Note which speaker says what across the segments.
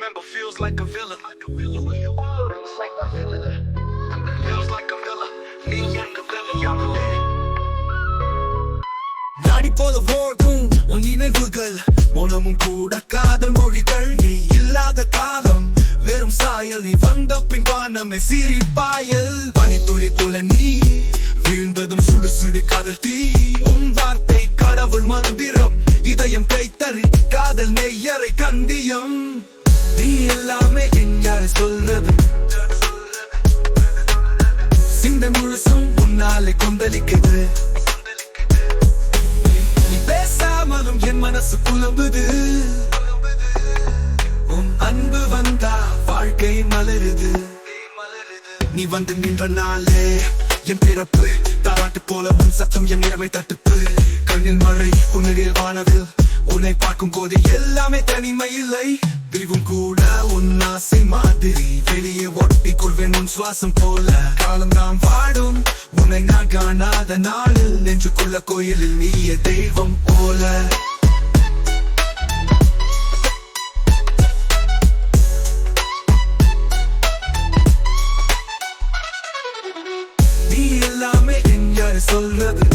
Speaker 1: remember feels like a villa. Feels like a villa. நீ எங்க வில்லையாகவே நாடி போல ஓடும் உன் நினைவுகள் மௌனமும் கூட காதல் மொழிகள் நீ இல்லாத காலம் வெறும் சாயல் நீ வந்த பின் வானமே சிரிப்பாயல் பனித்துளி போல நீ வீழ்ந்ததும் சுடு சுடு காதல் தீ உன் வார்த்தை கடவுள் மந்திரம் இதயம் கைத்தறி காதல் நெய்யறை கந்தியம் நீ எல்லாமே எங்கால சொல்றது சிந்தை முழுசும் உன்னாலே கொந்தளிக்குது நீ பேசாமலும் என் மனசு புலம்புது உன் அன்பு வந்தா வாழ்க்கை மலருது நீ வந்து நின்ற நாளே என் பிறப்பு தாராட்டு போல உன் சத்தம் என் நிறமை தட்டுப்பு கண்ணில் மழை உன்னில் வானவில் உன்னை பார்க்கும் போது எல்லாமே தனிமை இல்லை பிரிவும் கூட உன் ஆசை மாதிரி வெளியே ஒட்டிக் கொள்வேன் உன் சுவாசம் போல காலம் நாம் வாடும் உன்னை நான் காணாத நாளில் நெஞ்சுக்குள்ள கோயிலில் நீய தெய்வம் போல நீ எல்லாமே எங்காரு சொல்றது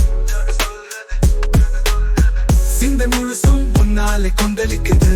Speaker 1: சிந்தை முழுசும் உன்னாலே கொந்தளிக்குது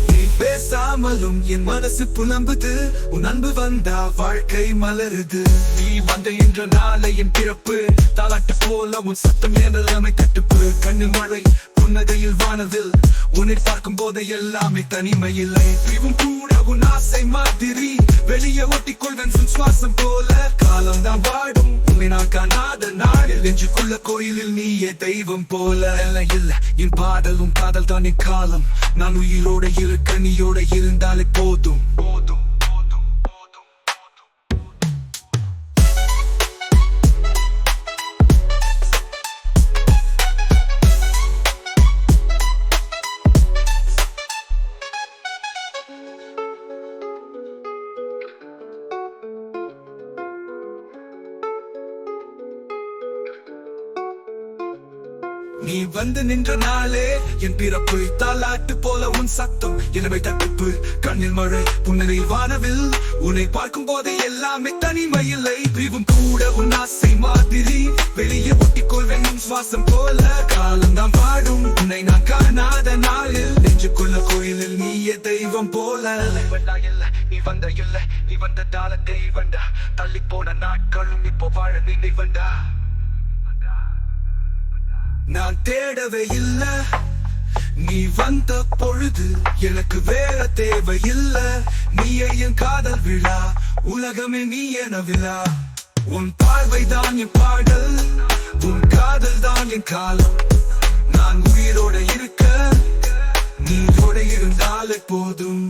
Speaker 1: நீ பேசாமலும் என் மனசு புலம்புது உன் அன்பு வந்தா வாழ்க்கை மலருது நீ வந்த என்ற நாளை என் பிறப்பு தாலாட்டு போல உன் சத்தம் எல்லாமே கட்டுப்பு கண்ணு மழை புன்னகையில் வானவில் உன்னை பார்க்கும் போது எல்லாமே தனிமை இல்லை பிரிவும் கூட உன் ஆசை மாதிரி வெளியே ஒட்டிக் கொள்வேன் சுவாசம் போல காலம் தான் வாடும் உன்னை நான் காணாத நாளில் நெஞ்சுக்குள்ள கோயிலில் நீயே தெய்வம் போல இல்ல என் பாடலும் காதல் தான் என் காலம் நான் உயிரோட இருக்க நீயோட இருந்தாலே போதும் போதும் நீ வந்து நின்ற நாளே என் பிறப்பு தாலாட்டு போல உன் சத்தம் எனவே தட்டுப்பு கண்ணில் மழை புன்னகையில் வானவில் உன்னை பார்க்கும் போது எல்லாமே தனிமை இல்லை பிரிவும் கூட உன் ஆசை மாதிரி வெளியே ஒட்டிக் கொள்வேன் உன் சுவாசம் போல காலம் தான் வாடும் உன்னை நான் காணாத நாளில் நெஞ்சுக்குள்ள கோயிலில் நீயே தெய்வம் போல நீ வந்த இல்ல நீ வந்த தாள தெய்வண்டா தள்ளி போன நாட்களும் இப்போ வாழ நினைவண்டா நான் தேடவே இல்ல நீ வந்த பொழுது எனக்கு வேற தேவை இல்ல நீயே என் காதல் விழா உலகமே நீ என விழா உன் பார்வை தான் என் பாடல் உன் காதல் தான் என் காலம் நான் உயிரோட இருக்க நீயோட இருந்தாலே போதும்